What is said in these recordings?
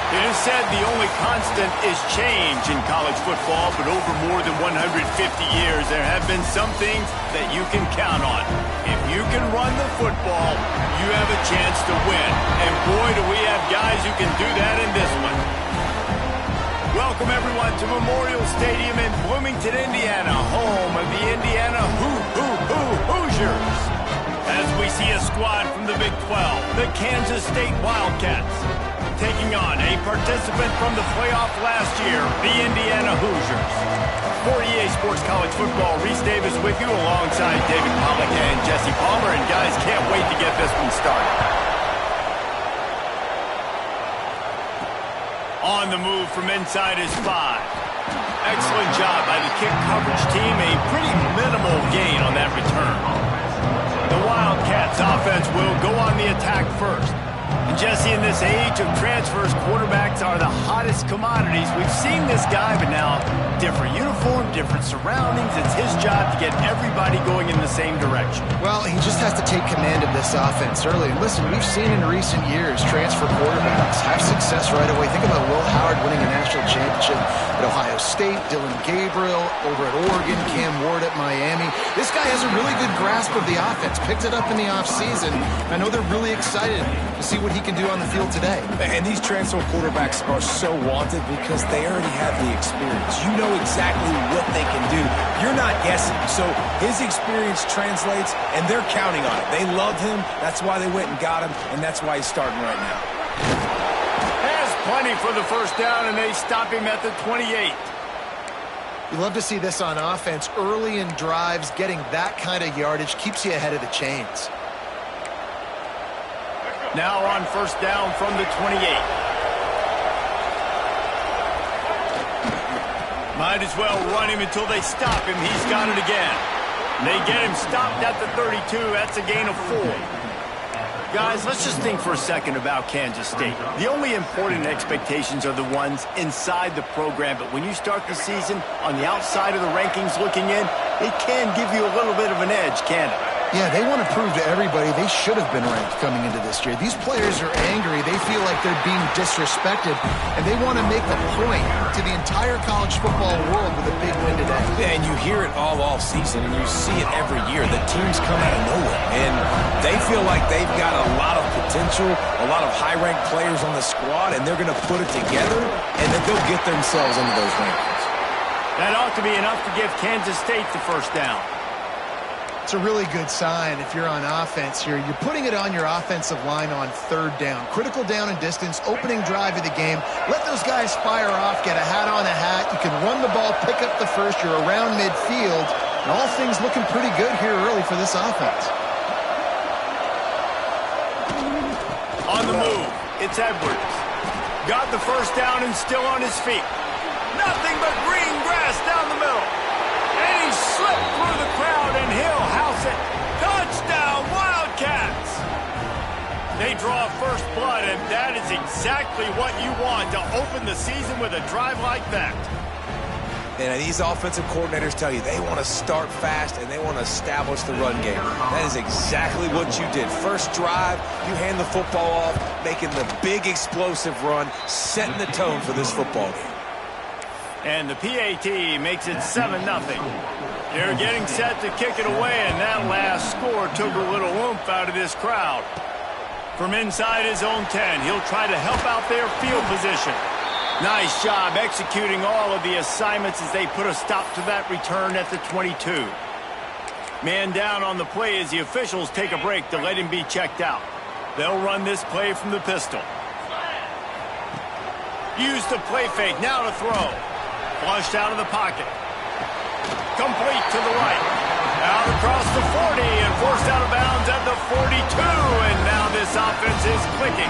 It is said the only constant is change in college football, but over more than 150 years, there have been some things that you can count on. If you can run the football, you have a chance to win. And boy, do we have guys who can do that in this one. Welcome, everyone, to Memorial Stadium in Bloomington, Indiana, home of the Indiana Hoosiers. As we see a squad from the Big 12, the Kansas State Wildcats, taking on a participant from the playoff last year, the Indiana Hoosiers. For EA Sports College Football, Reese Davis with you alongside David Pollack and Jesse Palmer. And guys, can't wait to get this one started. On the move from inside is 5. Excellent job by the kick coverage team. A pretty minimal gain on that return. The Wildcats offense will go on the attack first. And Jesse, in this age of transfers, quarterbacks are the hottest commodities. We've seen this guy, but now different uniform, different surroundings. It's his job to get everybody going in the same direction. Well, he just has to take command of this offense early. And listen, we've seen in recent years transfer quarterbacks have success right away. Think about Will Howard winning a national championship at Ohio State, Dylan Gabriel over at Oregon, Cam Ward at Miami. This guy has a really good grasp of the offense, picked it up in the offseason. I know they're really excited to see what he can do on the field today. And these transfer quarterbacks are so wanted because they already have the experience. You know exactly what they can do. You're not guessing. So his experience translates, and they're counting on it. They love him. That's why they went and got him, and that's why he's starting right now. Has plenty for the first down, and they stop him at the 28. You love to see this on offense. Early in drives, getting that kind of yardage keeps you ahead of the chains. Now on first down from the 28. Might as well run him until they stop him. He's got it again. They get him stopped at the 32. That's a gain of 4. Guys, let's just think for a second about Kansas State. The only important expectations are the ones inside the program, but when you start the season on the outside of the rankings looking in, it can give you a little bit of an edge, can't it? Yeah, they want to prove to everybody they should have been ranked coming into this year. These players are angry. They feel like they're being disrespected, and they want to make a point to the entire college football world with a big win today. Yeah, and you hear it all season, and you see it every year. The teams come out of nowhere, and they feel like they've got a lot of potential, a lot of high-ranked players on the squad, and they're going to put it together, and then they'll get themselves into those rankings. That ought to be enough to give Kansas State the first down. It's a really good sign if you're on offense here. You're putting it on your offensive line on third down. Critical down and distance, opening drive of the game. Let those guys fire off, get a hat on a hat. You can run the ball, pick up the first. You're around midfield. And all things looking pretty good here early for this offense. On the move, it's Edwards. Got the first down and still on his feet. Nothing but green grass down the middle. And he slipped through the crowd, and he'll house it. Touchdown, Wildcats! They draw first blood, and that is exactly what you want to open the season with a drive like that. And these offensive coordinators tell you they want to start fast and they want to establish the run game. That is exactly what you did. First drive, you hand the football off, making the big explosive run, setting the tone for this football game. And the PAT makes it 7-0. They're getting set to kick it away, and that last score took a little oomph out of this crowd. From inside his own 10, he'll try to help out their field position. Nice job executing all of the assignments as they put a stop to that return at the 22. Man down on the play as the officials take a break to let him be checked out. They'll run this play from the pistol. Use the play fake, now to throw. Flushed out of the pocket. Complete to the right. Out across the 40 and forced out of bounds at the 42. And now this offense is clicking.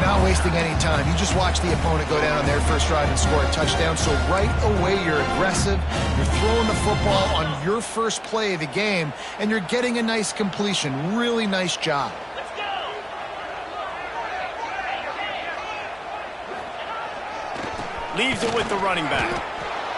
Not wasting any time. You just watch the opponent go down on their first drive and score a touchdown. So right away, you're aggressive. You're throwing the football on your first play of the game, and you're getting a nice completion. Really nice job. Leaves it with the running back.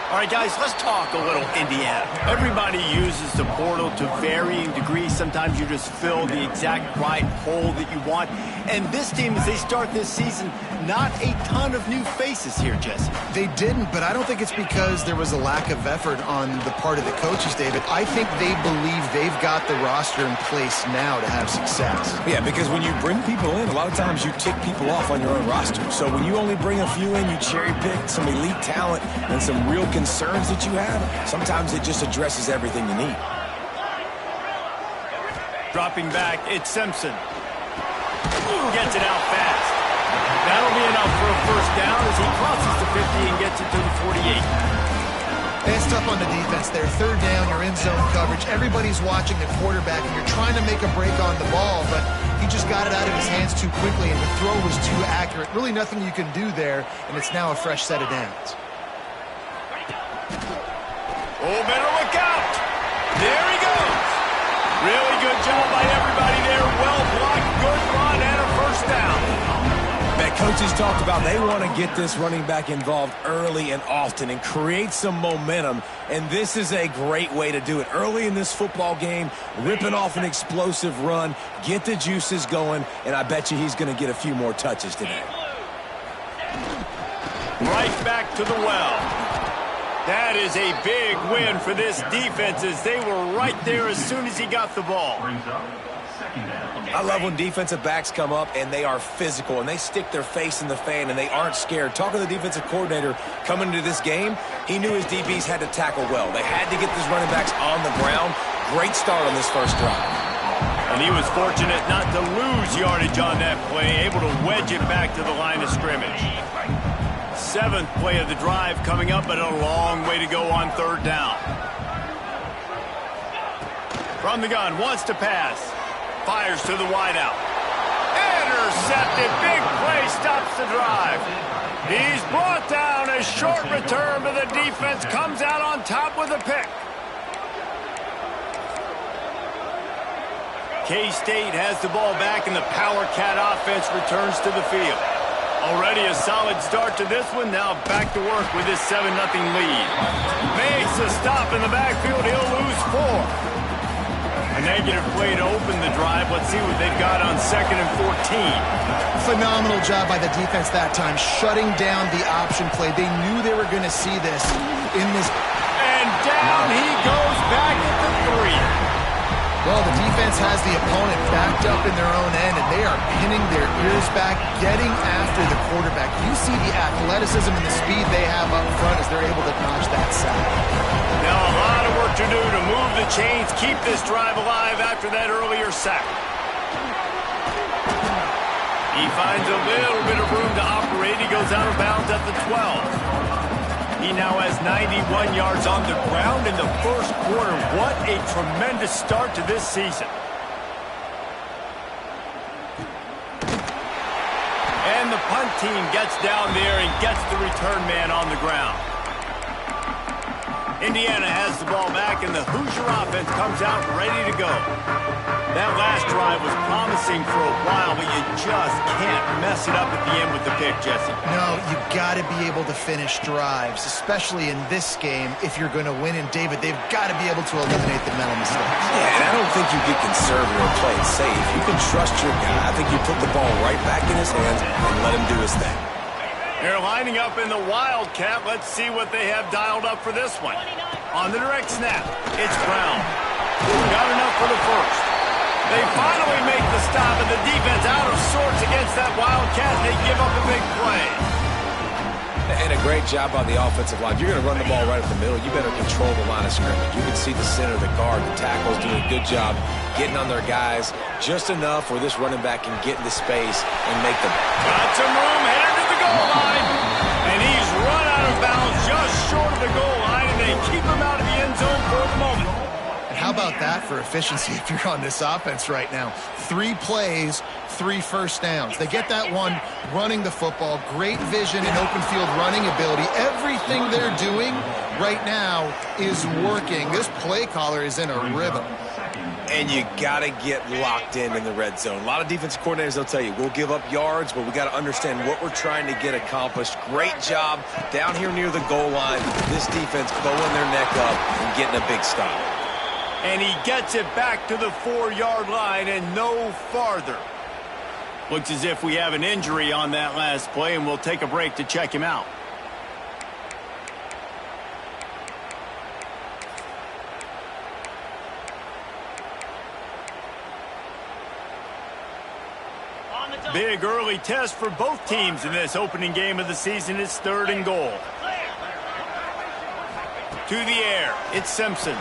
All right, guys, let's talk a little Indiana. Everybody uses the portal to varying degrees. Sometimes you just fill the exact right hole that you want. And this team, as they start this season, not a ton of new faces here, Jesse. They didn't, but I don't think it's because there was a lack of effort on the part of the coaches, David. I think they believe they've got the roster in place now to have success. Yeah, because when you bring people in, a lot of times you tick people off on your own roster. So when you only bring a few in, you cherry pick some elite talent and some real concerns that you have, sometimes it just addresses everything you need. Dropping back, it's Simpson. Gets it out fast. That'll be enough for a first down as he crosses the 50 and gets it to the 48. It's tough on the defense there. Third down, you're in zone coverage. Everybody's watching the quarterback, and you're trying to make a break on the ball, but he just got it out of his hands too quickly, and the throw was too accurate. Really nothing you can do there, and it's now a fresh set of downs. Oh, better look out. There he goes. Really good job by everybody there. Well blocked, good run, and a first down. That coaches talked about they want to get this running back involved early and often and create some momentum, and this is a great way to do it. Early in this football game, ripping off an explosive run, get the juices going, and I bet you he's going to get a few more touches today. Right back to the well. That is a big win for this defense as they were right there as soon as he got the ball. I love when defensive backs come up and they are physical and they stick their face in the fan and they aren't scared. Talking to the defensive coordinator coming into this game, he knew his DBs had to tackle well. They had to get these running backs on the ground. Great start on this first drive. And he was fortunate not to lose yardage on that play, able to wedge it back to the line of scrimmage. Seventh play of the drive coming up, but a long way to go on third down. From the gun, wants to pass. Fires to the wideout. Intercepted. Big play stops the drive. He's brought down. A short return, but the defense comes out on top with a pick. K-State has the ball back, and the Power Cat offense returns to the field. Already a solid start to this one. Now back to work with his 7-0 lead. Makes a stop in the backfield. He'll lose 4. A negative play to open the drive. Let's see what they've got on 2nd and 14. Phenomenal job by the defense that time, shutting down the option play. They knew they were going to see this in this. And down he goes back at the 3. Well, the defense has the opponent backed up in their own end, and they are pinning their ears back, getting after the quarterback. You see the athleticism and the speed they have up front as they're able to notch that sack. Now a lot of work to do to move the chains, keep this drive alive after that earlier sack. He finds a little bit of room to operate. He goes out of bounds at the 12. He now has 91 yards on the ground in the first quarter. What a tremendous start to this season. And the punt team gets down there and gets the return man on the ground. Indiana has the ball back, and the Hoosier offense comes out ready to go. That last drive was promising for a while, but you just can't mess it up at the end with the pick, Jesse. No, you got to be able to finish drives, especially in this game. If you're going to win, and David, they've got to be able to eliminate the mental mistakes. Yeah, and I don't think you get conservative or play it safe. You can trust your guy. I think you put the ball right back in his hands and let him do his thing. They're lining up in the Wildcat. Let's see what they have dialed up for this one. On the direct snap, it's Brown. Got enough for the first. They finally make the stop, and the defense out of sorts against that Wildcat, and they give up a big play. And a great job by the offensive line. You're going to run the ball right up the middle. You better control the line of scrimmage. You can see the center, the guard, the tackles doing a good job getting on their guys just enough where this running back can get into space and make them. Got some room, headed to the goal line. And he's run out of bounds just short of the goal line, and they keep him out of the end zone for the moment. how about that for efficiency if you're on this offense right now? 3 plays, 3 first downs. They get that one running the football, great vision and open field running ability. Everything they're doing right now is working. This play caller is in a rhythm. And you got to get locked in the red zone. A lot of defensive coordinators, they'll tell you, we'll give up yards, but we got to understand what we're trying to get accomplished. Great job down here near the goal line. This defense bowing their neck up and getting a big stop. And he gets it back to the 4-yard line and no farther. Looks as if we have an injury on that last play, and we'll take a break to check him out. Big early test for both teams in this opening game of the season. It's 3rd and goal. To the air, it's Simpson.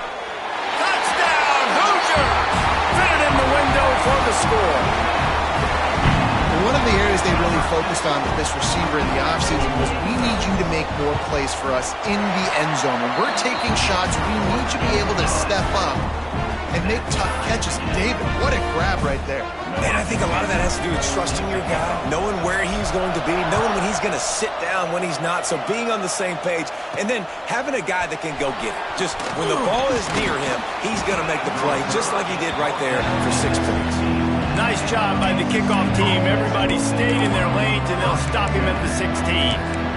Touchdown, Hoosier! Fitted in the window for the score. One of the areas they really focused on with this receiver in the offseason was we need you to make more plays for us in the end zone. When we're taking shots, we need you to be able to step up and make tough catches. David, what a grab right there. And I think a lot of that has to do with trusting your guy, knowing where he's going to be, knowing when he's going to sit down, when he's not, so being on the same page, and then having a guy that can go get it. Just when the ball is near him, he's going to make the play, just like he did right there for 6 points. Nice job by the kickoff team. Everybody stayed in their lanes, and they'll stop him at the 16.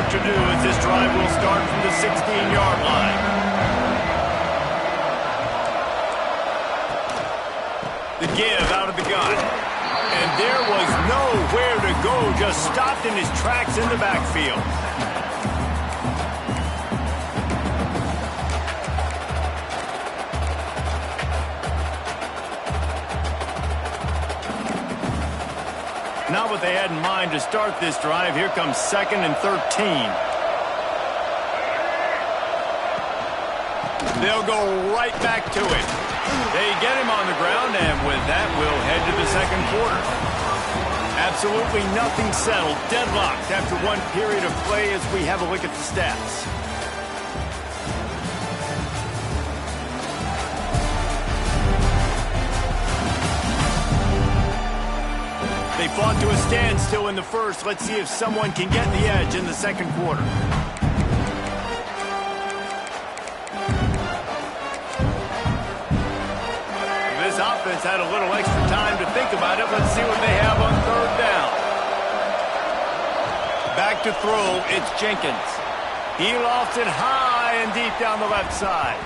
To do as this drive will start from the 16-yard line. The give out of the gun. And there was nowhere to go, just stopped in his tracks in the backfield. Not what they had in mind to start this drive. Here comes 2nd and 13. They'll go right back to it. They get him on the ground, and with that, we'll head to the 2nd quarter. Absolutely nothing settled. Deadlocked after one period of play as we have a look at the stats. They fought to a standstill in the first. Let's see if someone can get the edge in the 2nd quarter. This offense had a little extra time to think about it. Let's see what they have on 3rd down. Back to throw, it's Jenkins. He lofts it high and deep down the left side.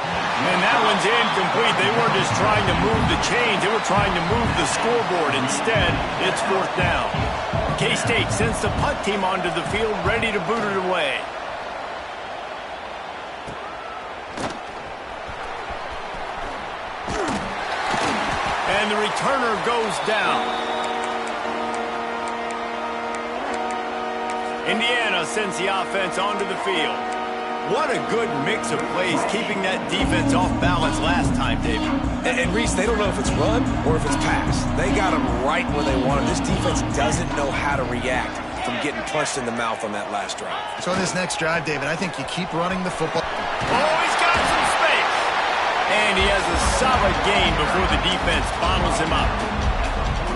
And that one's incomplete. They weren't just trying to move the chains. They were trying to move the scoreboard. Instead, it's 4th down. K-State sends the punt team onto the field, ready to boot it away. And the returner goes down. Indiana sends the offense onto the field. What a good mix of plays, keeping that defense off balance last time, David. And Reese, they don't know if it's run or if it's pass. They got them right where they want them. This defense doesn't know how to react from getting punched in the mouth on that last drive. So on this next drive, David, I think you keep running the football. Oh, he's got some space. And he has a solid gain before the defense bottles him up.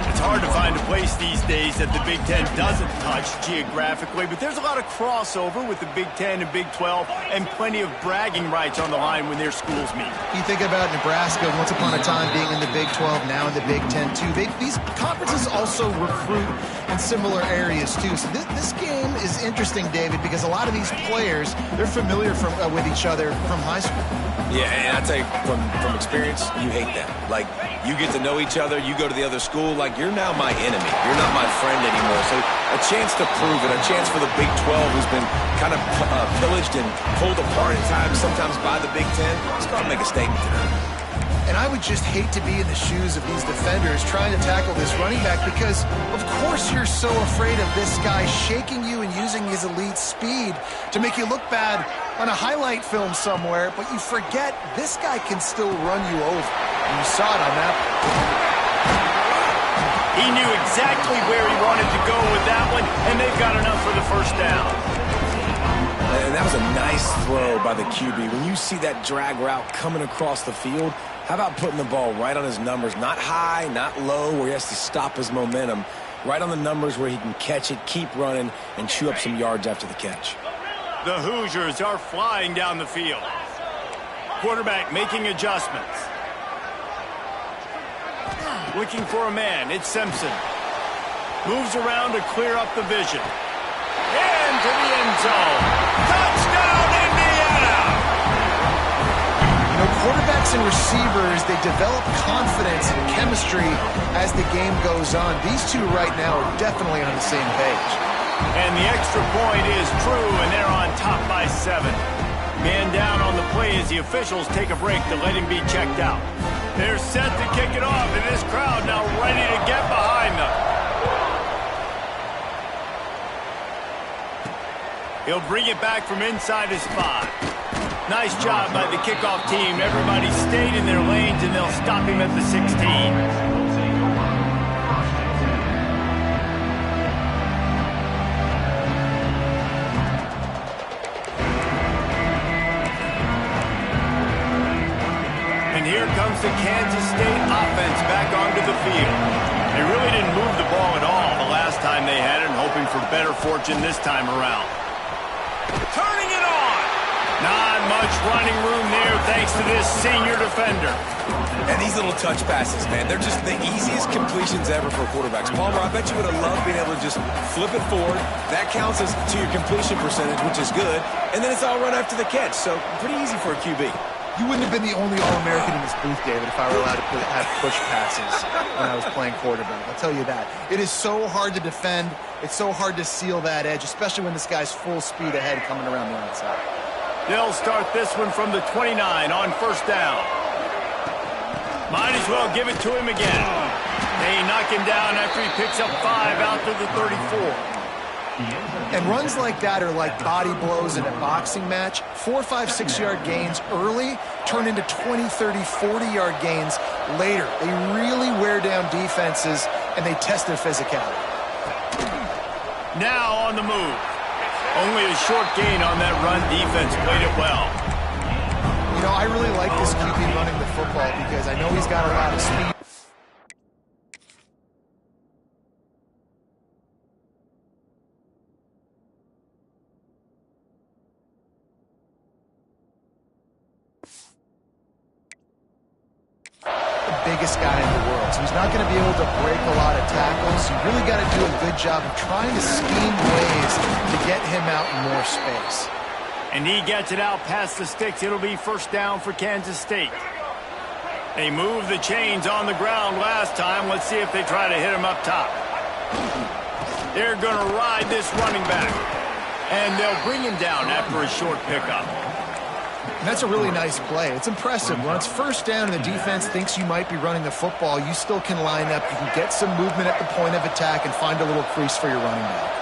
It's hard to find a place these days that the Big Ten doesn't touch geographically, but there's a lot of crossover with the Big Ten and Big 12 and plenty of bragging rights on the line when their schools meet. You think about Nebraska once upon a time being in the Big 12, now in the Big Ten too. These conferences also recruit in similar areas too. So this game is interesting, David, because a lot of these players, they're familiar with each other from high school. Yeah, and I tell you, from experience, you hate that. Like, you get to know each other, you go to the other school, like, you're now my enemy. You're not my friend anymore. So a chance to prove it, a chance for the Big 12, who's been kind of pillaged and pulled apart at times, sometimes by the Big Ten. Let's go out and make a statement today. And I would just hate to be in the shoes of these defenders trying to tackle this running back because, of course, you're so afraid of this guy shaking you and using his elite speed to make you look bad on a highlight film somewhere, but you forget this guy can still run you over. And you saw it on that. He knew exactly where he wanted to go with that one, and they've got enough for the first down. And that was a nice throw by the QB. When you see that drag route coming across the field, how about putting the ball right on his numbers? Not high, not low, where he has to stop his momentum. Right on the numbers where he can catch it, keep running, and chew up some yards after the catch. The Hoosiers are flying down the field. Quarterback making adjustments. Looking for a man. It's Simpson. Moves around to clear up the vision. Into the end zone. Touchdown, Indiana! You know, quarterbacks and receivers, they develop confidence and chemistry as the game goes on. These two right now are definitely on the same page. And the extra point is true, and they're on top by 7. Man down on the play as the officials take a break to let him be checked out. They're set to kick it off, and this crowd now ready to get behind them. He'll bring it back from inside his 5. Nice job by the kickoff team. Everybody stayed in their lanes, and they'll stop him at the 16. Here comes the Kansas State offense back onto the field. They really didn't move the ball at all the last time they had it, and hoping for better fortune this time around. Turning it on! Not much running room there thanks to this senior defender. And these little touch passes, man, they're just the easiest completions ever for quarterbacks. Palmer, I bet you would have loved being able to just flip it forward. That counts as to your completion percentage, which is good. And then it's all run after the catch, so pretty easy for a QB. You wouldn't have been the only All-American in this booth, David, if I were allowed to have push passes when I was playing quarterback. I'll tell you that. It is so hard to defend. It's so hard to seal that edge, especially when this guy's full speed ahead coming around the outside. They'll start this one from the 29 on first down. Might as well give it to him again. They knock him down after he picks up 5 out to the 34. And runs like that are like body blows in a boxing match. 4, 5, 6-yard gains early turn into 20, 30, 40-yard gains later. They really wear down defenses, and they test their physicality. Now on the move. Only a short gain on that run. Defense played it well. You know, I really like this QB running the football because I know he's got a lot of speed. Biggest guy in the world, so he's not going to be able to break a lot of tackles. You really got to do a good job of trying to scheme ways to get him out in more space. And he gets it out past the sticks. It'll be first down for Kansas State. They moved the chains on the ground last time. Let's see if they try to hit him up top. They're going to ride this running back, and they'll bring him down after a short pickup. And that's a really nice play. It's impressive. When it's first down and the defense thinks you might be running the football, you still can line up. You can get some movement at the point of attack and find a little crease for your running back.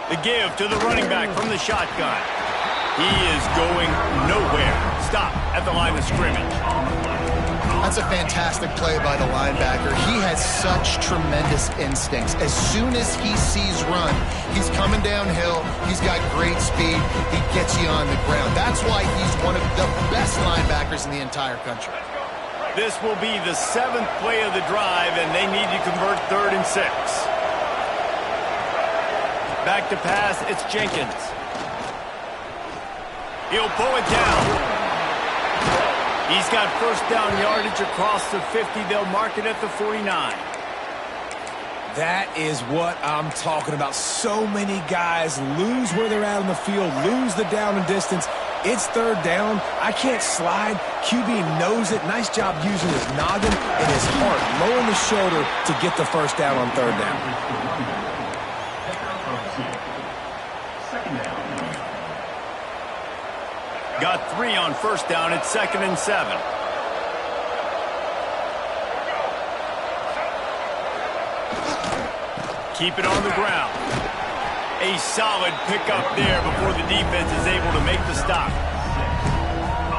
The give to the running back from the shotgun. He is going nowhere. Stop at the line of scrimmage. That's a fantastic play by the linebacker. He has such tremendous instincts. As soon as he sees run, he's coming downhill. He's got great speed. He gets you on the ground. That's why he's one of the best linebackers in the entire country. This will be the 7th play of the drive, and they need to convert 3rd and 6. Back to pass, it's Jenkins. He'll pull it down. He's got first down yardage across the 50. They'll mark it at the 49. That is what I'm talking about. So many guys lose where they're at on the field, lose the down and distance. It's 3rd down. I can't slide. QB knows it. Nice job using his noggin and his heart, lowering the shoulder to get the first down on 3rd down. Got 3 on first down. It's 2nd and 7. Keep it on the ground. A solid pickup there before the defense is able to make the stop.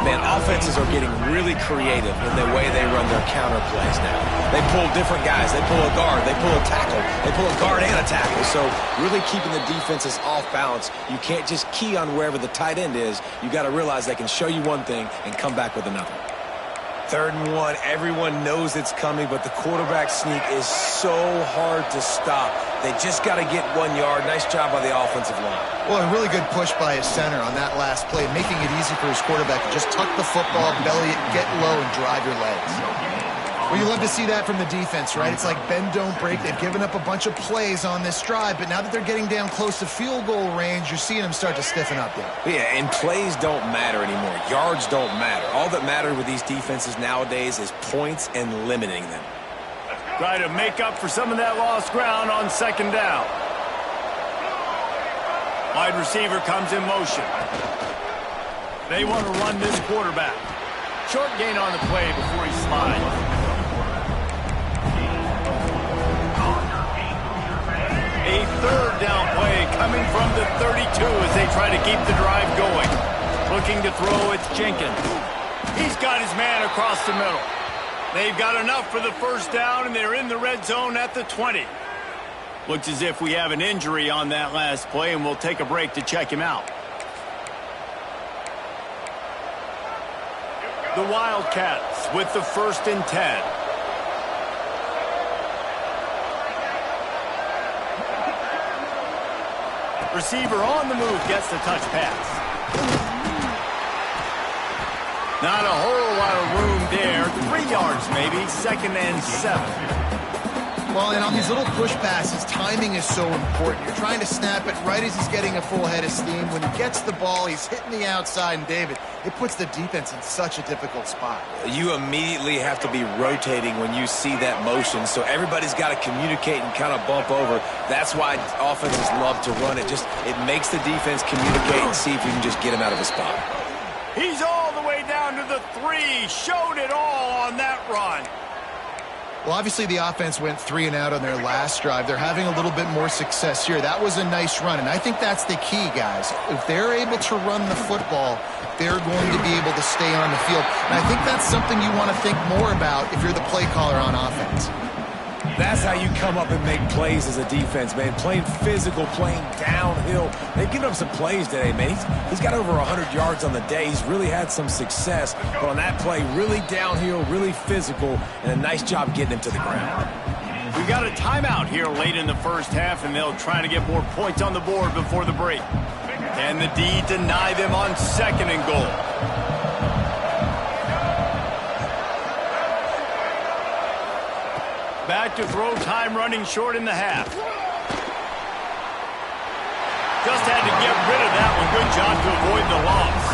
Man, offenses are getting really creative in the way they run their counter plays now. They pull different guys. They pull a guard. They pull a tackle. They pull a guard and a tackle. So really keeping the defenses off balance. You can't just key on wherever the tight end is. You got to realize they can show you one thing and come back with another. 3rd and 1, everyone knows it's coming, but the quarterback sneak is so hard to stop. They just got to get 1 yard. Nice job by the offensive line. Well, a really good push by his center on that last play, making it easy for his quarterback to just tuck the football, belly it, get low, and drive your legs. Well, you love to see that from the defense, right? It's like bend, don't break. They've given up a bunch of plays on this drive, but now that they're getting down close to field goal range, you're seeing them start to stiffen up there. Yeah, and plays don't matter anymore. Yards don't matter. All that matters with these defenses nowadays is points and limiting them. Try to make up for some of that lost ground on 2nd down. Wide receiver comes in motion. They want to run this quarterback. Short gain on the play before he slides. A 3rd down play coming from the 32 as they try to keep the drive going. Looking to throw, it's Jenkins. He's got his man across the middle. They've got enough for the 1st down, and they're in the red zone at the 20. Looks as if we have an injury on that last play, and we'll take a break to check him out. The Wildcats with the 1st and 10. Receiver on the move gets the touch pass. Not a whole lot of room there. 3 yards maybe. 2nd and 7. Well, and on these little push passes, timing is so important. You're trying to snap it right as he's getting a full head of steam. When he gets the ball, he's hitting the outside, and David, it puts the defense in such a difficult spot. You immediately have to be rotating when you see that motion, so everybody's got to communicate and kind of bump over. That's why offenses love to run it. It makes the defense communicate and see if you can just get him out of a spot. He's all the way down to the 3. Showed it all on that run. Well, obviously the offense went 3 and out on their last drive. They're having a little bit more success here. That was a nice run, and I think that's the key, guys. If they're able to run the football, they're going to be able to stay on the field. And I think that's something you want to think more about if you're the play caller on offense. That's how you come up and make plays as a defense, man. Playing physical, playing downhill. They've given up some plays today, man. He's got over 100 yards on the day. He's really had some success. But on that play, really downhill, really physical, and a nice job getting him to the ground. We've got a timeout here late in the 1st half, and they'll try to get more points on the board before the break. Can the D deny them on 2nd and goal? Back to throw time, running short in the half. Just had to get rid of that one. Good job to avoid the loss.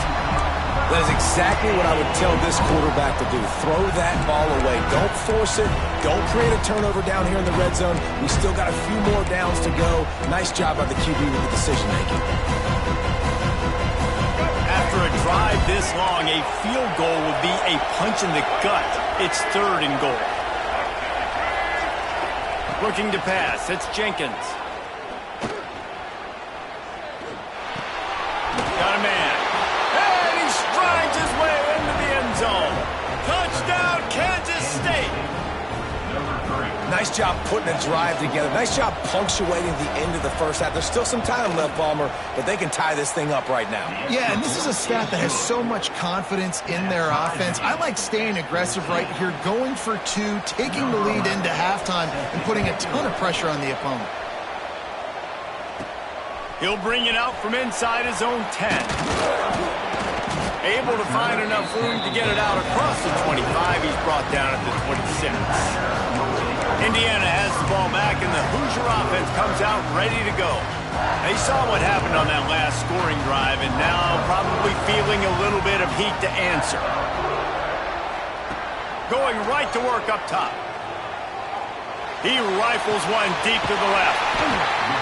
That is exactly what I would tell this quarterback to do. Throw that ball away. Don't force it. Don't create a turnover down here in the red zone. We still got a few more downs to go. Nice job by the QB with the decision-making. After a drive this long, a field goal would be a punch in the gut. It's 3rd and goal. Looking to pass, it's Jenkins. Got a man. And he strides his way into the end zone. Touchdown, Kansas State. Nice job putting a drive together. Nice job punctuating the end of the 1st half. There's still some time left, Palmer, but they can tie this thing up right now. Yeah, and this is a staff that has so much confidence in their offense. I like staying aggressive right here, going for 2, taking the lead into halftime, and putting a ton of pressure on the opponent. He'll bring it out from inside his own 10. Able to find enough room to get it out across the 25. He's brought down at the 26. Indiana has the ball back, and the Hoosier offense comes out ready to go. They saw what happened on that last scoring drive, and now probably feeling a little bit of heat to answer. Going right to work up top. He rifles one deep to the left.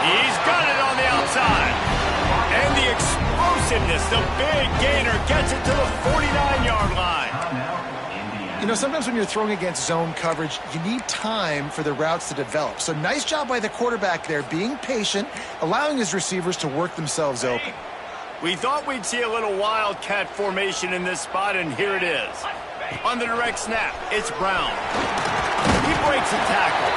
He's got it on the outside. And the explosiveness, the big gainer, gets it to the 49-yard line. You know, sometimes when you're throwing against zone coverage, you need time for the routes to develop. So nice job by the quarterback there, being patient, allowing his receivers to work themselves open. We thought we'd see a little wildcat formation in this spot, and here it is. On the direct snap, it's Brown. He breaks a tackle.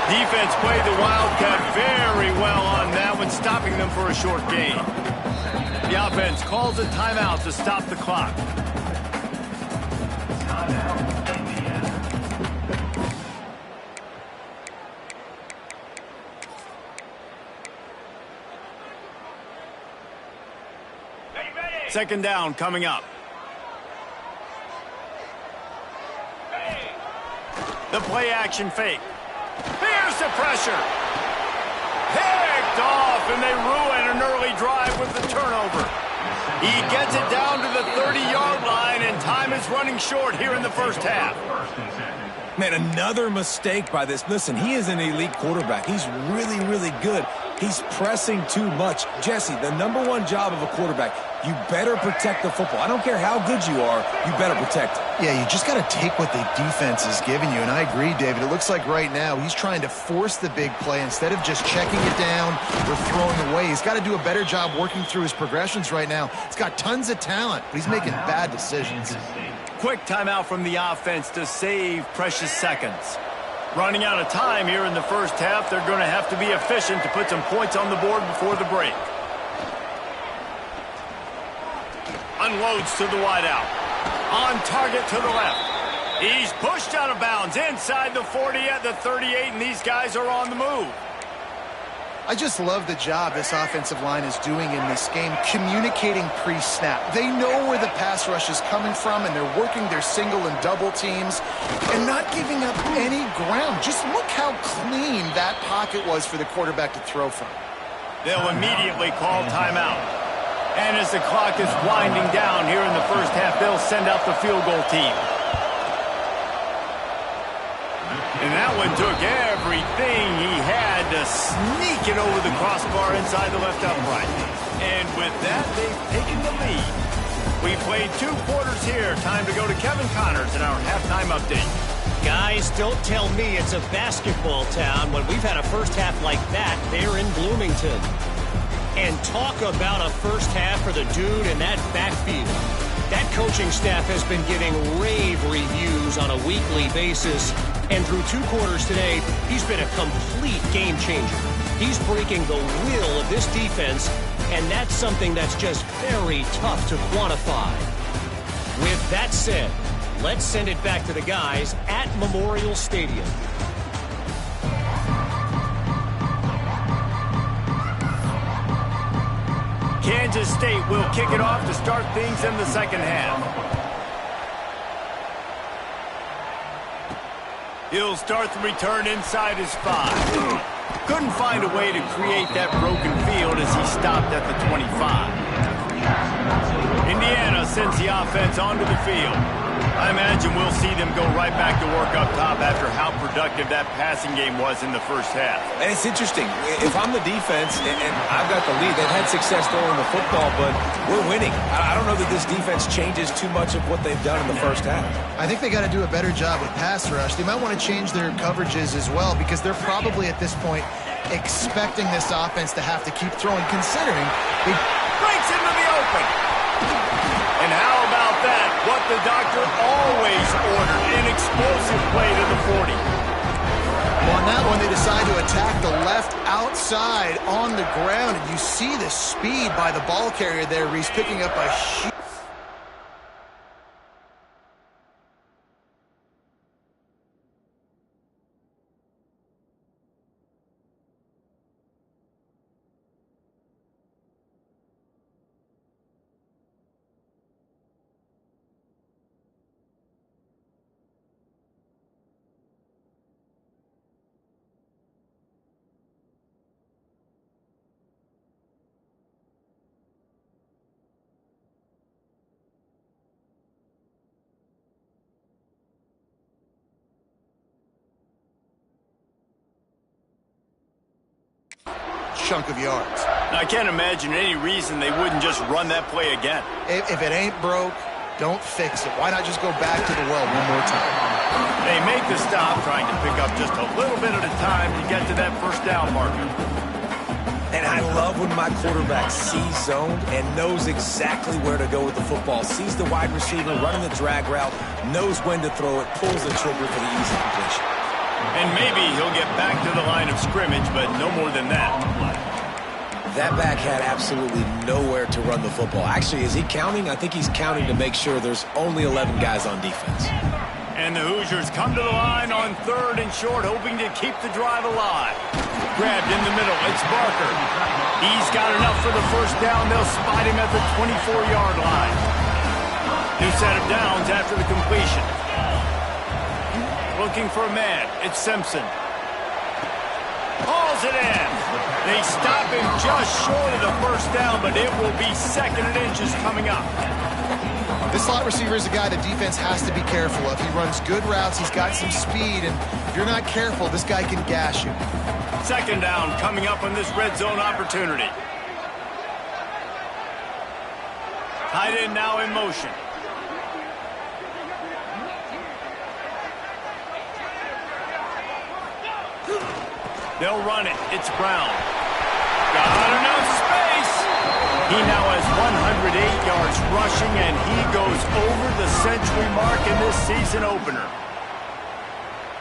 Defense played the wildcat very well on that one, stopping them for a short gain. The offense calls a timeout to stop the clock. Second down coming up. The play action fake. Here's the pressure. Picked off, and they ruin an early drive with the turnover. He gets it down to the 30-yard line, and time is running short here in the first half. Man, another mistake by this. Listen, he is an elite quarterback. He's really, really good. He's pressing too much. Jesse, the #1 job of a quarterback, you better protect the football. I don't care how good you are, you better protect it. Yeah, you just got to take what the defense is giving you, and I agree, David. It looks like right now he's trying to force the big play instead of just checking it down or throwing away. He's got to do a better job working through his progressions right now. He's got tons of talent, but he's making bad decisions. Quick timeout from the offense to save precious seconds. Running out of time here in the first half, they're going to have to be efficient to put some points on the board before the break. Unloads to the wideout. On target to the left. He's pushed out of bounds inside the 40 at the 38, and these guys are on the move. I just love the job this offensive line is doing in this game, communicating pre-snap. They know where the pass rush is coming from, and they're working their single and double teams and not giving up any ground. Just look how clean that pocket was for the quarterback to throw from. They'll immediately call timeout. And as the clock is winding down here in the first half, they'll send out the field goal team. And that one took everything he had to sneak it over the crossbar inside the left upright. And with that, they've taken the lead. We played 2 quarters here. Time to go to Kevin Connors in our halftime update. Guys, don't tell me it's a basketball town when we've had a first half like that there in Bloomington. And talk about a first half for the dude in that backfield. That coaching staff has been giving rave reviews on a weekly basis. And through 2 quarters today, he's been a complete game changer. He's breaking the will of this defense, and that's something that's just very tough to quantify. With that said, let's send it back to the guys at Memorial Stadium. Kansas State will kick it off to start things in the second half. He'll start the return inside his 5. Couldn't find a way to create that broken field as he stopped at the 25. Indiana sends the offense onto the field. I imagine we'll see them go right back to work up top after how productive that passing game was in the first half. And it's interesting. If I'm the defense and I've got the lead, they've had success throwing the football, but we're winning. I don't know that this defense changes too much of what they've done in the first half. I think they got to do a better job with pass rush. They might want to change their coverages as well, because they're probably at this point expecting this offense to have to keep throwing, considering they breaks into the open. And how about that? What the doctor always ordered, an explosive play to the 40. Well, on that one, they decide to attack the left outside on the ground, and you see the speed by the ball carrier there. He's picking up a huge... chunk of yards. I can't imagine any reason they wouldn't just run that play again. If it ain't broke, don't fix it. Why not just go back to the well one more time? They make the stop, trying to pick up just a little bit at a time to get to that first down marker. And I love when my quarterback sees zone and knows exactly where to go with the football. Sees the wide receiver running the drag route, knows when to throw it, pulls the trigger for the easy completion. And maybe he'll get back to the line of scrimmage, but no more than that. That back had absolutely nowhere to run the football. Actually, is he counting? I think he's counting to make sure there's only 11 guys on defense. And the Hoosiers come to the line on 3rd and short, hoping to keep the drive alive. Grabbed in the middle, it's Barker. He's got enough for the first down. They'll spot him at the 24-yard line. New set of downs after the completion. Looking for a man, it's Simpson. Hauls it in. They stop him just short of the first down, but it will be 2nd and inches coming up. This slot receiver is a guy the defense has to be careful of. He runs good routes, he's got some speed, and if you're not careful, this guy can gash you. 2nd down coming up on this red zone opportunity. Tight end now in motion. They'll run it. It's Brown. Got enough space. He now has 108 yards rushing, and he goes over the century mark in this season opener.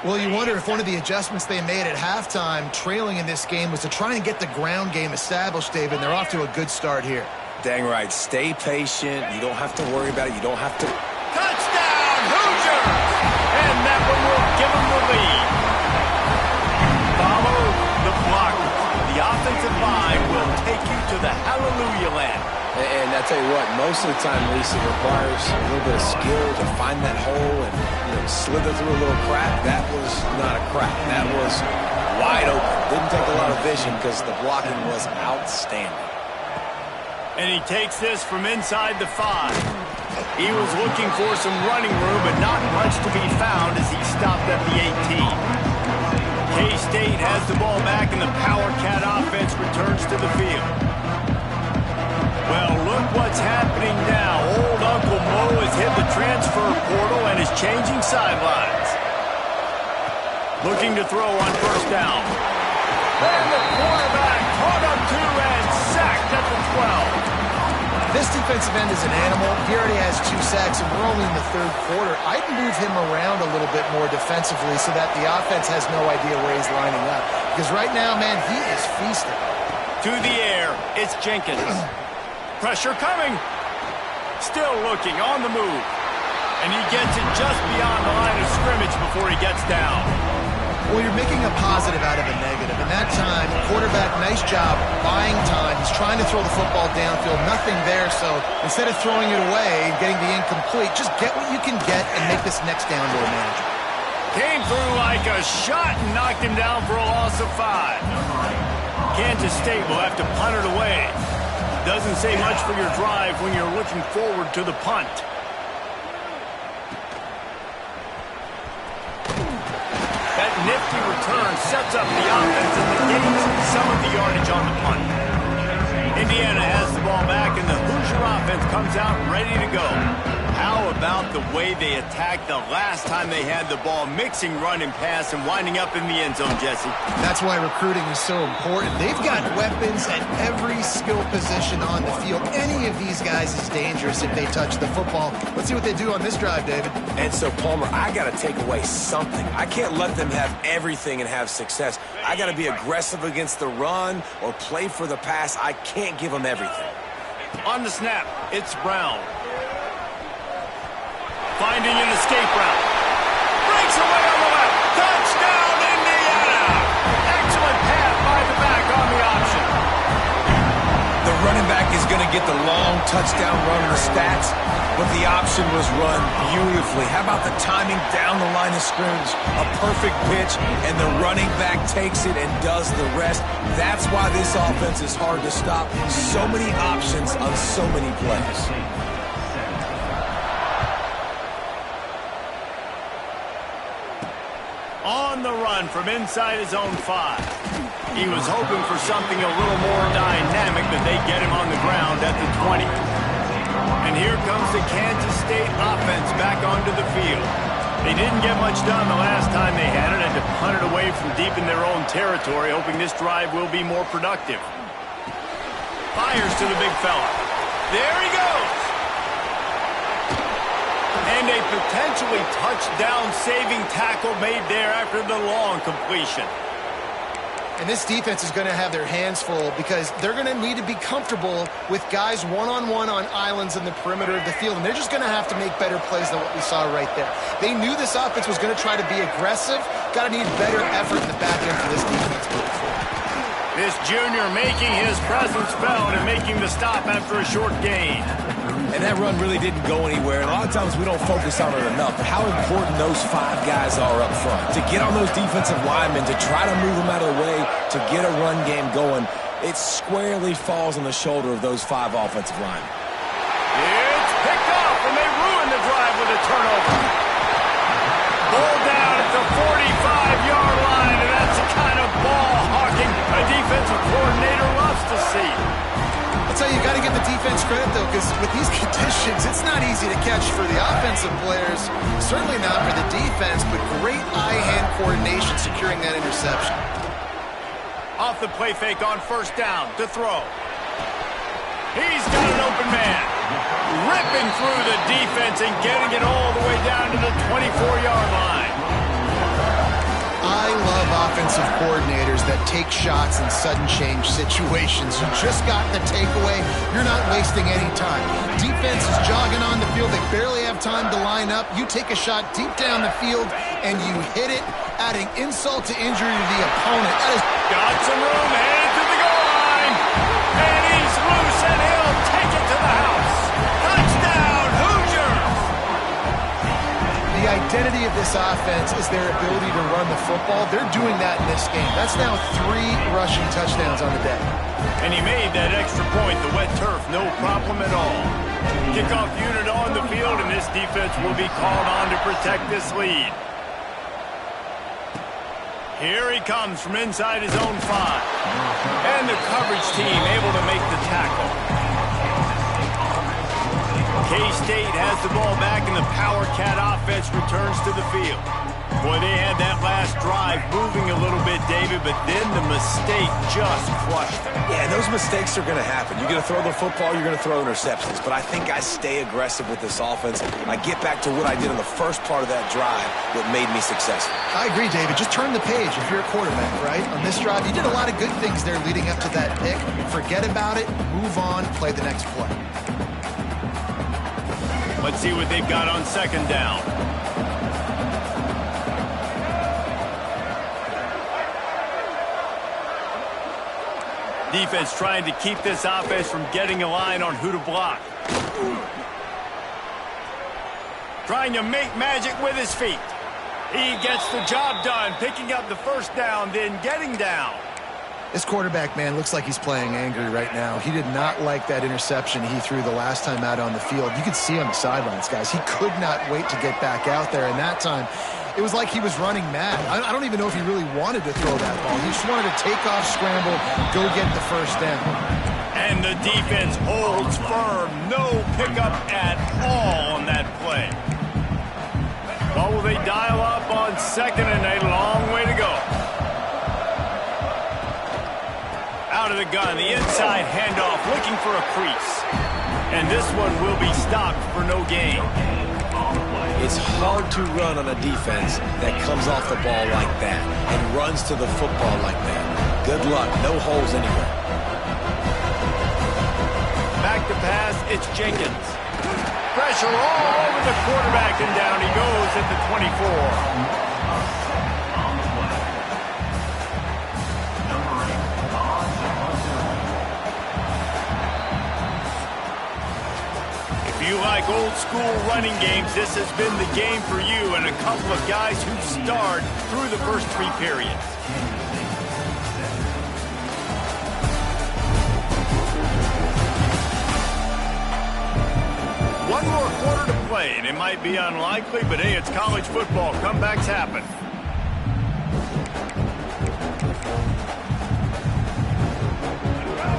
Well, you wonder if one of the adjustments they made at halftime, trailing in this game, was to try and get the ground game established, David, and they're off to a good start here. Dang right. Stay patient. You don't have to worry about it. You don't have to... Touchdown, Hoosiers! And that one will give them the lead. Follow the block. The offensive line will take you to the hallelujah land. And I tell you what, most of the time, Lisa, it requires a little bit of skill to find that hole and slither through a little crack. That was not a crack. That was wide open. Didn't take a lot of vision because the blocking was outstanding. And he takes this from inside the 5. He was looking for some running room, but not much to be found as he stopped at the 18. K-State has the ball back, and the Power Cat offense returns to the field. Well, look what's happening now. Old Uncle Mo has hit the transfer portal and is changing sidelines. Looking to throw on 1st down. And the quarterback caught up 2 and sacked at the 12. This defensive end is an animal. He already has 2 sacks, and we're only in the 3rd quarter. I'd move him around a little bit more defensively so that the offense has no idea where he's lining up. Because right now, man, he is feasting. To the air, it's Jenkins. Pressure coming. Still looking, on the move. And he gets it just beyond the line of scrimmage before he gets down. Well, you're making a positive out of a negative. And that time, quarterback, nice job buying time. He's trying to throw the football downfield. Nothing there, so instead of throwing it away and getting the incomplete, just get what you can get and make this next down more manageable. Came through like a shot and knocked him down for a loss of 5. Kansas State will have to punt it away. Doesn't say much for your drive when you're looking forward to the punt. That nifty return sets up the offense and gains some of the yardage on the punt. Indiana has the ball back, and the Hoosier offense comes out ready to go. How about the way they attacked the last time they had the ball, mixing run and pass and winding up in the end zone, Jesse? That's why recruiting is so important. They've got weapons at every skill position on the field. Any of these guys is dangerous if they touch the football. Let's see what they do on this drive, David. And so, Palmer, I got to take away something. I can't let them have everything and have success. I got to be aggressive against the run or play for the pass. I can't give them everything. On the snap, it's Brown. Finding an escape route. Breaks away on the left. Touchdown, Indiana! Excellent pass by the back on the option. The running back is going to get the long touchdown run in the stats, but the option was run beautifully. How about the timing down the line of scrimmage? A perfect pitch, and the running back takes it and does the rest. That's why this offense is hard to stop. So many options on so many plays. On the run from inside his own 5. He was hoping for something a little more dynamic, but they get him on the ground at the 20. And here comes the Kansas State offense back onto the field. They didn't get much done the last time they had it, and to punt it away from deep in their own territory, hoping this drive will be more productive. Fires to the big fella. There he goes. And a potentially touchdown-saving tackle made there after the long completion. And this defense is going to have their hands full because they're going to need to be comfortable with guys one-on-one on islands in the perimeter of the field. And they're just going to have to make better plays than what we saw right there. They knew this offense was going to try to be aggressive. Got to need better effort in the back end for this defense moving forward. This junior making his presence felt and making the stop after a short gain. And that run really didn't go anywhere. And a lot of times we don't focus on it enough, but how important those 5 guys are up front. To get on those defensive linemen, to try to move them out of the way, to get a run game going, it squarely falls on the shoulder of those 5 offensive linemen. It's picked off, and they ruin the drive with a turnover. Ball down at the 45-yard line, and that's the kind of ball hawking a defensive coordinator loves to see. I'll tell you, you got to give the defense credit, though, because with these conditions, it's not easy to catch for the offensive players. Certainly not for the defense, but great eye-hand coordination securing that interception. Off the play fake on first down to throw. He's got an open man. Ripping through the defense and getting it all the way down to the 24-yard line. I love offensive coordinators that take shots in sudden change situations. You just got the takeaway. You're not wasting any time. Defense is jogging on the field. They barely have time to line up. You take a shot deep down the field, and you hit it, adding insult to injury to the opponent. That is got some room, headed to the goal line. And he's loose, and he'll take it to the house. Touchdown, Hoosiers! The identity of this offense is their ability to run the football. They're doing that in this game. That's now 3 rushing touchdowns on the day. And he made that extra point. The wet turf, no problem at all. Kickoff unit on the field, and this defense will be called on to protect this lead. Here he comes from inside his own 5. And the coverage team able to make the tackle. K-State has the ball back, and the Power Cat offense returns to the field. Boy, they had that last drive moving a little bit, David, but then the mistake just crushed them. Yeah, those mistakes are going to happen. You're going to throw the football, you're going to throw interceptions. But I think I stay aggressive with this offense. I get back to what I did in the first part of that drive that made me successful. I agree, David. Just turn the page if you're a quarterback, right? On this drive, you did a lot of good things there leading up to that pick. Forget about it, move on, play the next play. Let's see what they've got on second down. Defense trying to keep this offense from getting a line on who to block. Trying to make magic with his feet. He gets the job done, picking up the first down, then getting down. This quarterback, man, looks like he's playing angry right now. He did not like that interception he threw the last time out on the field. You could see on the sidelines, guys. He could not wait to get back out there, and that time it was like he was running mad. I don't even know if he really wanted to throw that ball. He just wanted to take off, scramble, go get the first down. And the defense holds firm. No pickup at all on that play. Well, will they dial up on second and a long way to go? Out of the gun, the inside handoff, looking for a crease. And this one will be stopped for no gain. It's hard to run on a defense that comes off the ball like that and runs to the football like that. Good luck. No holes anywhere. Back to pass, it's Jenkins. Pressure all over the quarterback, and down he goes at the 24. If you like old school running games, this has been the game for you and a couple of guys who starred through the first 3 periods. One more quarter to play, and it might be unlikely, but hey, it's college football. Comebacks happen.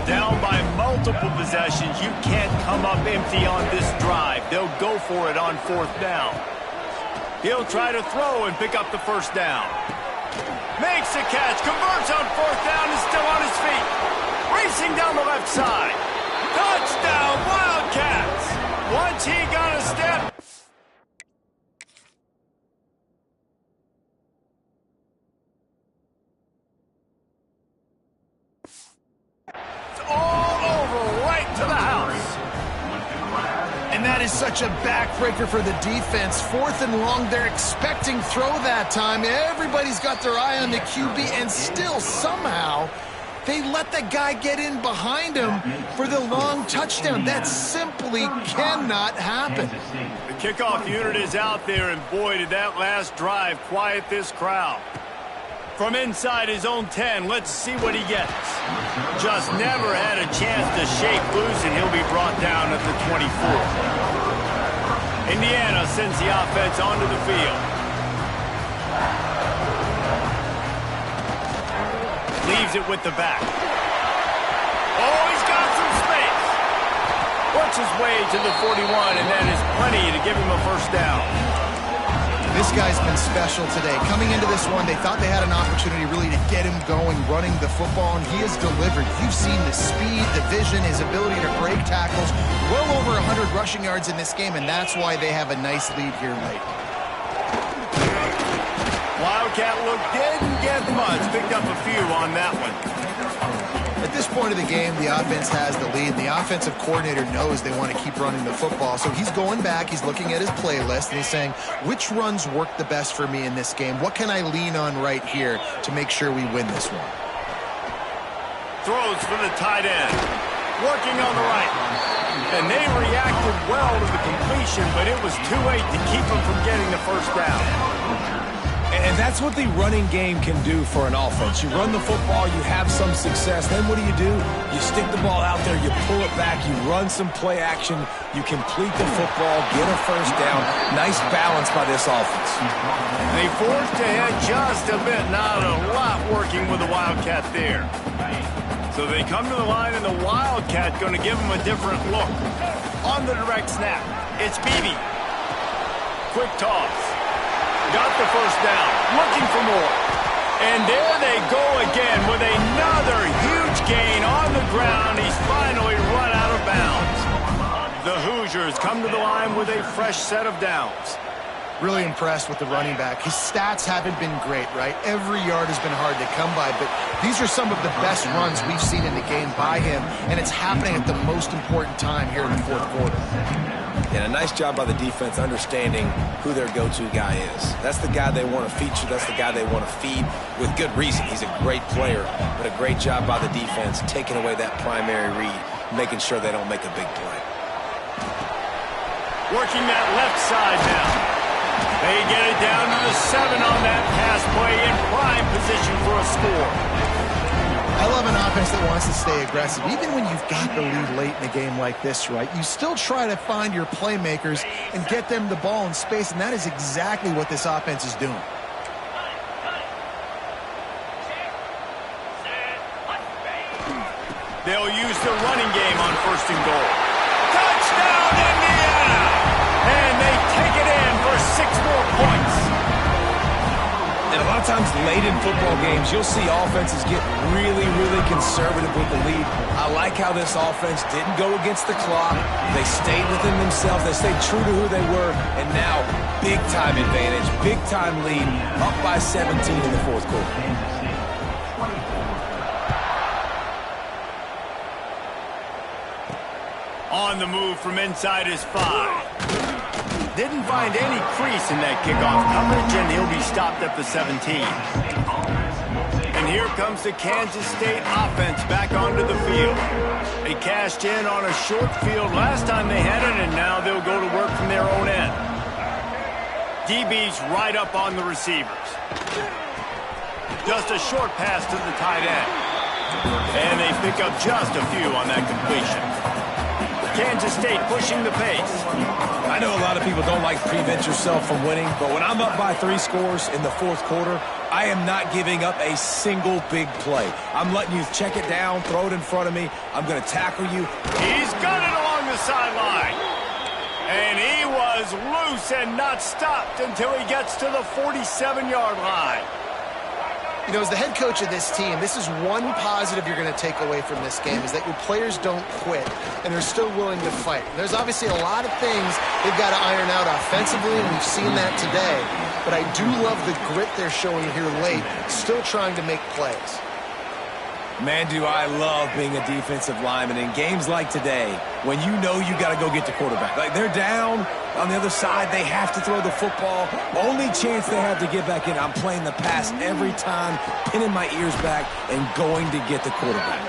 Down by multiple possessions, you can't come up empty on this drive. They'll go for it on 4th down. He'll try to throw and pick up the first down. Makes the catch, converts on 4th down, and still on his feet. Racing down the left side. that is such a backbreaker for the defense. 4th and long, they're expecting throw that time. Everybody's got their eye on the QB, and still somehow they let the guy get in behind him for the long touchdown. That simply cannot happen. The kickoff unit is out there, and boy, did that last drive quiet this crowd. From inside his own 10, let's see what he gets. Just never had a chance to shake loose, and he'll be brought down at the 24. Indiana sends the offense onto the field. Leaves it with the back. Oh, he's got some space. Works his way to the 41, and that is plenty to give him a first down. This guy's been special today. Coming into this one, they thought they had an opportunity really to get him going, running the football, and he has delivered. You've seen the speed, the vision, his ability to break tackles. Well over 100 rushing yards in this game, and that's why they have a nice lead here late. Wildcat look didn't get much. Picked up a few on that one. At this point of the game, the offense has the lead. The offensive coordinator knows they want to keep running the football. So he's going back, he's looking at his playlist, and he's saying, which runs work the best for me in this game? What can I lean on right here to make sure we win this one? Throws for the tight end. Working on the right. And they reacted well to the completion, but it was too late to keep them from getting the first down. And that's what the running game can do for an offense. You run the football, you have some success. Then what do? You stick the ball out there, you pull it back, you run some play action, you complete the football, get a first down. Nice balance by this offense. They forced ahead just a bit. Not a lot working with the Wildcat there. So they come to the line, and the Wildcat going to give them a different look. On the direct snap, it's Beebe. Quick toss. Got the first down, looking for more. And there they go again with another huge gain on the ground. He's finally run out of bounds. The Hoosiers come to the line with a fresh set of downs. Really impressed with the running back. His stats haven't been great, right? Every yard has been hard to come by, but these are some of the best runs we've seen in the game by him, and it's happening at the most important time here in the 4th quarter. And a nice job by the defense understanding who their go-to guy is. That's the guy they want to feature. That's the guy they want to feed with good reason. He's a great player, but a great job by the defense taking away that primary read, making sure they don't make a big play. Working that left side now. They get it down to the 7 on that pass play, in prime position for a score. I love an offense that wants to stay aggressive. Even when you've got the lead late in a game like this, right, you still try to find your playmakers and get them the ball in space, and that is exactly what this offense is doing. They'll use the running game on 1st and goal. Touchdown, Indiana! And they take it in for 6 more points. And a lot of times late in football games, you'll see offenses get really, really conservative with the lead. I like how this offense didn't go against the clock. They stayed within themselves. They stayed true to who they were. And now, big-time advantage, big-time lead, up by 17 in the 4th quarter. On the move from inside his 5. Didn't find any crease in that kickoff coverage, and he'll be stopped at the 17. And here comes the Kansas State offense back onto the field. They cashed in on a short field last time they had it, and now they'll go to work from their own end. DB's right up on the receivers. Just a short pass to the tight end. And they pick up just a few on that completion. Kansas State pushing the pace. I know a lot of people don't like to prevent yourself from winning, but when I'm up by 3 scores in the 4th quarter, I am not giving up a single big play. I'm letting you check it down, throw it in front of me. I'm going to tackle you. He's got it along the sideline. And he was loose and not stopped until he gets to the 47-yard line. You know, as the head coach of this team, this is one positive you're going to take away from this game, is that your players don't quit, and they're still willing to fight. There's obviously a lot of things they've got to iron out offensively, and we've seen that today. But I do love the grit they're showing here late, still trying to make plays. Man, do I love being a defensive lineman in games like today when you know you got to go get the quarterback. Like, they're down on the other side. They have to throw the football. Only chance they have to get back in. I'm playing the pass every time, pinning my ears back and going to get the quarterback.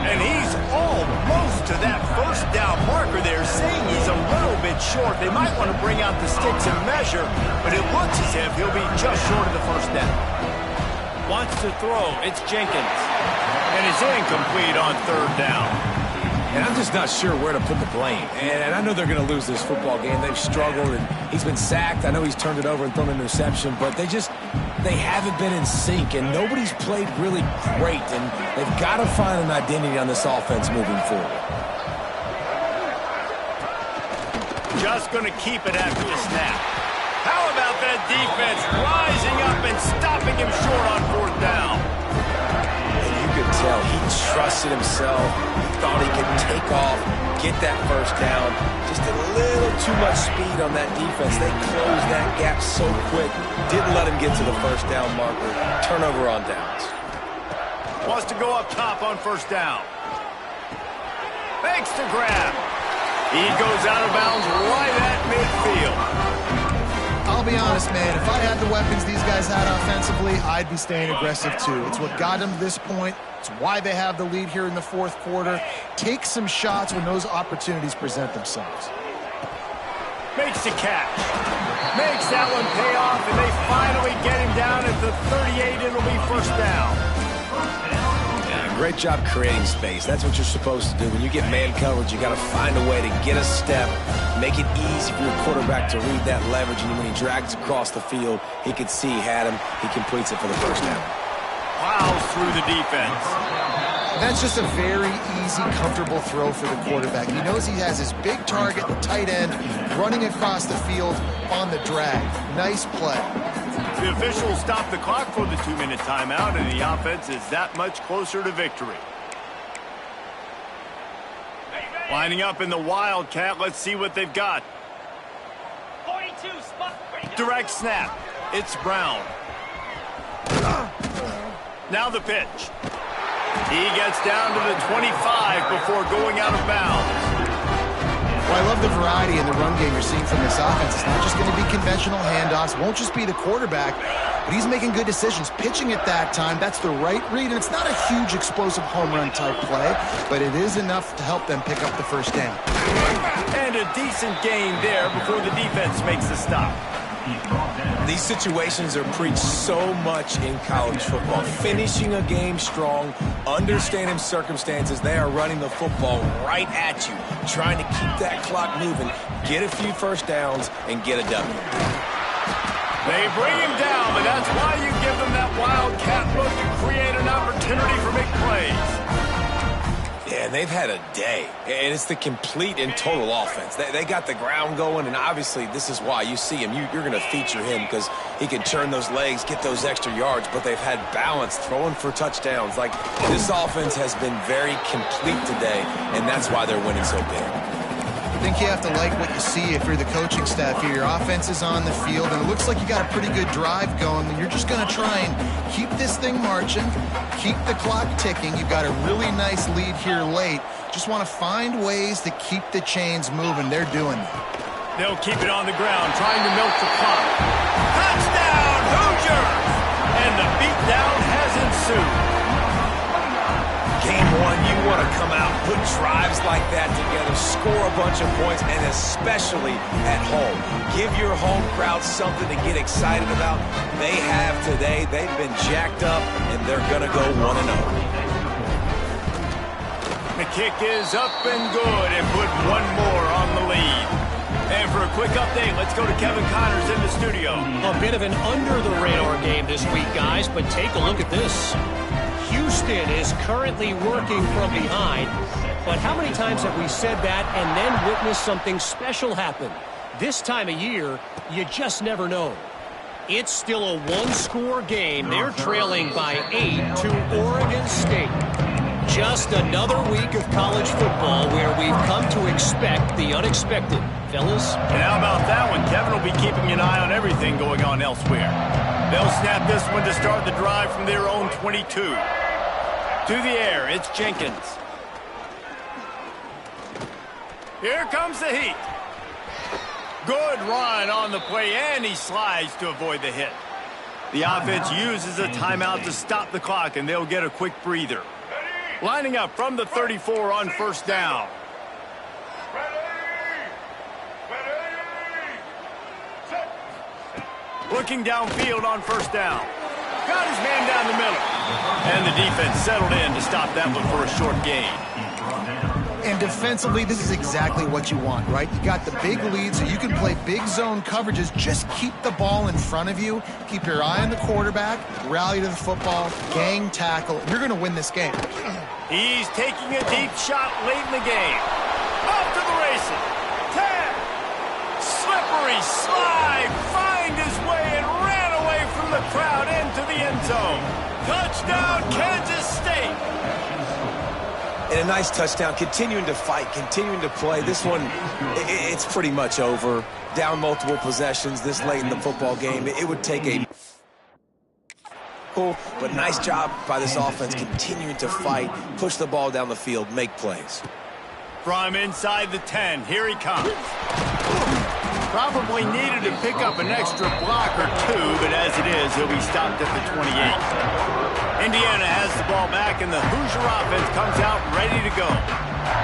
And he's almost to that first down marker there, saying he's a little bit short. They might want to bring out the sticks and measure, but it looks as if he'll be just short of the first down. Wants to throw. It's Jenkins. And it's incomplete on third down. And I'm just not sure where to put the blame. And I know they're going to lose this football game. They've struggled, and he's been sacked. I know he's turned it over and thrown an interception, but they haven't been in sync, and nobody's played really great, and they've got to find an identity on this offense moving forward. Just going to keep it after the snap. How about that defense rising up and stopping him short on fourth down? And you could tell he trusted himself. He thought he could take off, get that first down. Just a little too much speed on that defense. They closed that gap so quick. Didn't let him get to the first down marker. Turnover on downs. Wants to go up top on first down. Makes the grab. He goes out of bounds right at midfield. I'll be honest, man, if I had the weapons these guys had offensively, I'd be staying aggressive too. It's what got them to this point. It's why they have the lead here in the fourth quarter. Take some shots when those opportunities present themselves. Makes the catch. Makes that one pay off, and they finally get him down at the 38. It'll be first down. Great job creating space. That's what you're supposed to do. When you get man coverage, you got to find a way to get a step, make it easy for your quarterback to read that leverage, and when he drags across the field, he could see he had him. He completes it for the first down. Plows through the defense. That's just a very easy, comfortable throw for the quarterback. He knows he has his big target, the tight end, running across the field on the drag. Nice play. The officials stop the clock for the 2-minute timeout, and the offense is that much closer to victory. Lining up in the Wildcat. Let's see what they've got. 42 spot. Direct snap. It's Brown. Now the pitch. He gets down to the 25 before going out of bounds. Well, I love the variety in the run game you're seeing from this offense. It's not just going to be conventional handoffs. Won't just be the quarterback, but he's making good decisions. Pitching at that time, that's the right read, and it's not a huge explosive home run type play, but it is enough to help them pick up the first down. And a decent gain there before the defense makes the stop. These situations are preached so much in college football. Finishing a game strong, understanding circumstances. They are running the football right at you, trying to keep that clock moving, get a few first downs, and get a W. They bring him down, but that's why you give them that wildcat look to create an opportunity for big plays. Yeah, and they've had a day, and it's the complete and total offense. They got the ground going, and obviously this is why you see him. You're going to feature him because he can turn those legs, get those extra yards, but they've had balance, throwing for touchdowns. Like, this offense has been very complete today, and that's why they're winning so big. I think you have to like what you see if you're the coaching staff here. Your offense is on the field, and it looks like you got a pretty good drive going. You're just going to try and keep this thing marching, keep the clock ticking. You've got a really nice lead here late. Just want to find ways to keep the chains moving. They're doing it. They'll keep it on the ground, trying to milk the clock. Touchdown, Hoosiers! And the beatdown has ensued. Game one, you want to come out, put drives like that together, score a bunch of points, and especially at home. Give your home crowd something to get excited about. They have today. They've been jacked up, and they're going to go 1-0. The kick is up and good, and put one more on the lead. And for a quick update, let's go to Kevin Connors in the studio. A bit of an under-the-radar game this week, guys, but take a look at this. Houston is currently working from behind, but how many times have we said that and then witnessed something special happen? This time of year, you just never know. It's still a one-score game. They're trailing by 8 to Oregon State. Just another week of college football where we've come to expect the unexpected. Fellas? And how about that one? Kevin will be keeping an eye on everything going on elsewhere. They'll snap this one to start the drive from their own 22. To the air, it's Jenkins. Here comes the heat. Good run on the play, and he slides to avoid the hit. The offense uses a timeout to stop the clock, and they'll get a quick breather. Lining up from the 34 on first down. Looking downfield on first down. Got his man down the middle. And the defense settled in to stop that one for a short gain. And defensively, this is exactly what you want, right? You got the big lead, so you can play big zone coverages. Just keep the ball in front of you. Keep your eye on the quarterback. Rally to the football. Gang tackle. You're going to win this game. He's taking a deep shot late in the game. Off to the races. 10. Slippery slide. Find his way and ran away from the crowd into the end zone. Touchdown, Kansas State. And a nice touchdown, continuing to fight, continuing to play. This one, it's pretty much over. Down multiple possessions this late in the football game. It would take a cool, but nice job by this offense continuing to fight, push the ball down the field, make plays. From inside the 10, here he comes. Probably needed to pick up an extra block or two, but as it is, he'll be stopped at the 28. Indiana has the ball back, and the Hoosier offense comes out ready to go.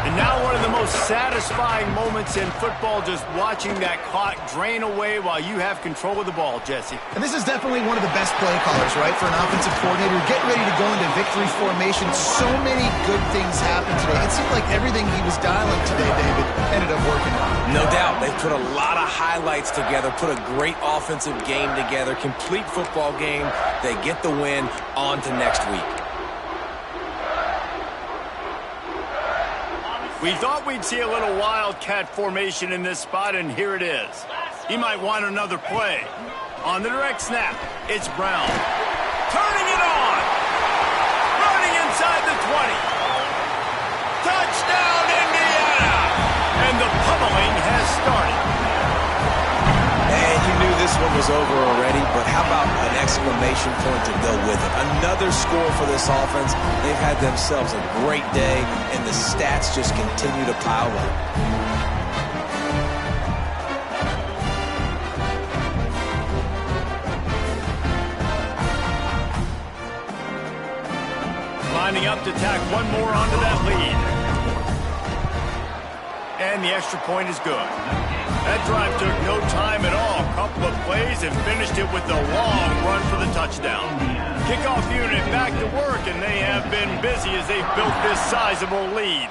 And now one of the most satisfying moments in football, just watching that clock drain away while you have control of the ball, Jesse. And this is definitely one of the best play callers, right, for an offensive coordinator. Get ready to go into victory formation. So many good things happened today. It seemed like everything he was dialing today, David, ended up working out. No doubt. They've put a lot of highlights together, put a great offensive game together, complete football game. They get the win. On to next week. We thought we'd see a little wildcat formation in this spot, and here it is. He might want another play. On the direct snap, it's Brown. Turning it on. Running inside the 20. Touchdown, Indiana! And the pummeling has started. And you knew this one was over already, but how about an exclamation point to go with it? Another score for this offense. They've had themselves a great day, and the stats just continue to pile up. Lining up to tack one more onto that lead. And the extra point is good. That drive took no time at all. Couple of plays and finished it with a long run for the touchdown. Kickoff unit back to work, and they have been busy as they've built this sizable lead.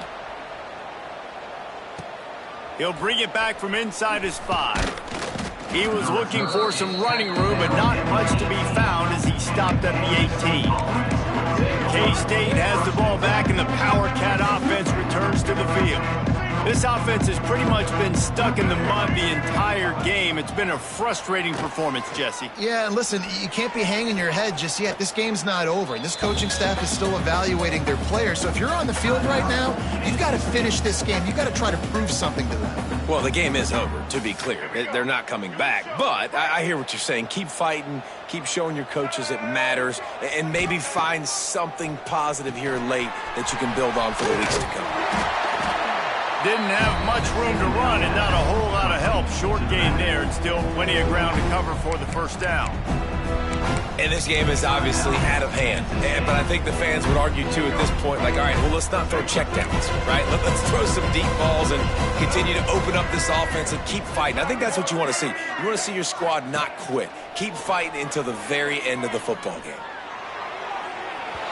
He'll bring it back from inside his 5. He was looking for some running room, but not much to be found as he stopped at the 18. K-State has the ball back, and the Power Cat offense returns to the field. This offense has pretty much been stuck in the mud the entire game. It's been a frustrating performance, Jesse. Yeah, and listen, you can't be hanging your head just yet. This game's not over, and this coaching staff is still evaluating their players. So if you're on the field right now, you've got to finish this game. You've got to try to prove something to them. Well, the game is over, to be clear. They're not coming back. But I hear what you're saying. Keep fighting. Keep showing your coaches it matters. And maybe find something positive here late that you can build on for the weeks to come. Didn't have much room to run and not a whole lot of help. Short gain there and still plenty of ground to cover for the first down. And this game is obviously out of hand. But I think the fans would argue, too, at this point, like, all right, well, let's not throw checkdowns, right? Let's throw some deep balls and continue to open up this offense and keep fighting. I think that's what you want to see. You want to see your squad not quit. Keep fighting until the very end of the football game.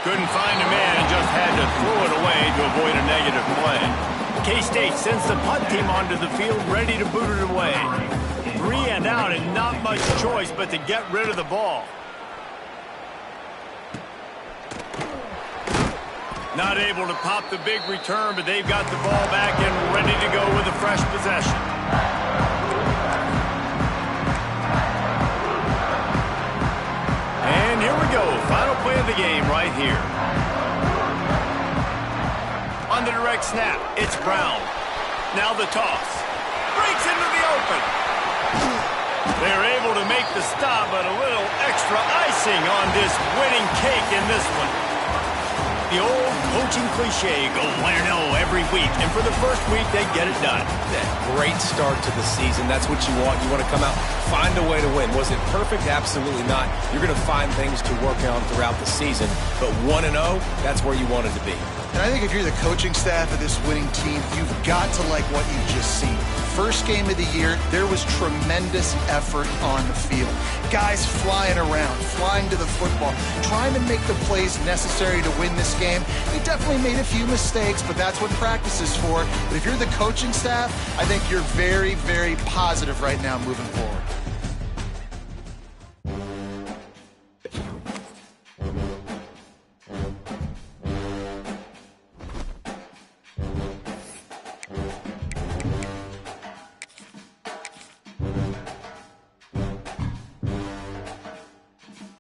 Couldn't find a man and just had to throw it away to avoid a negative play. K-State sends the punt team onto the field ready to boot it away. 3 and out and not much choice but to get rid of the ball. Not able to pop the big return, but they've got the ball back and ready to go with a fresh possession. And here we go. Final play of the game right here. On the direct snap, it's Brown. Now the toss. Breaks into the open. They're able to make the stop, but a little extra icing on this winning cake in this one. The old coaching cliche, go 1-0 every week. And for the first week, they get it done. That great start to the season. That's what you want. You want to come out, find a way to win. Was it perfect? Absolutely not. You're going to find things to work on throughout the season. But 1-0, that's where you wanted to be. And I think if you're the coaching staff of this winning team, you've got to like what you've just seen. First game of the year, there was tremendous effort on the field. Guys flying around, flying to the football, trying to make the plays necessary to win this game. They definitely made a few mistakes, but that's what practice is for. But if you're the coaching staff, I think you're very, very positive right now moving forward.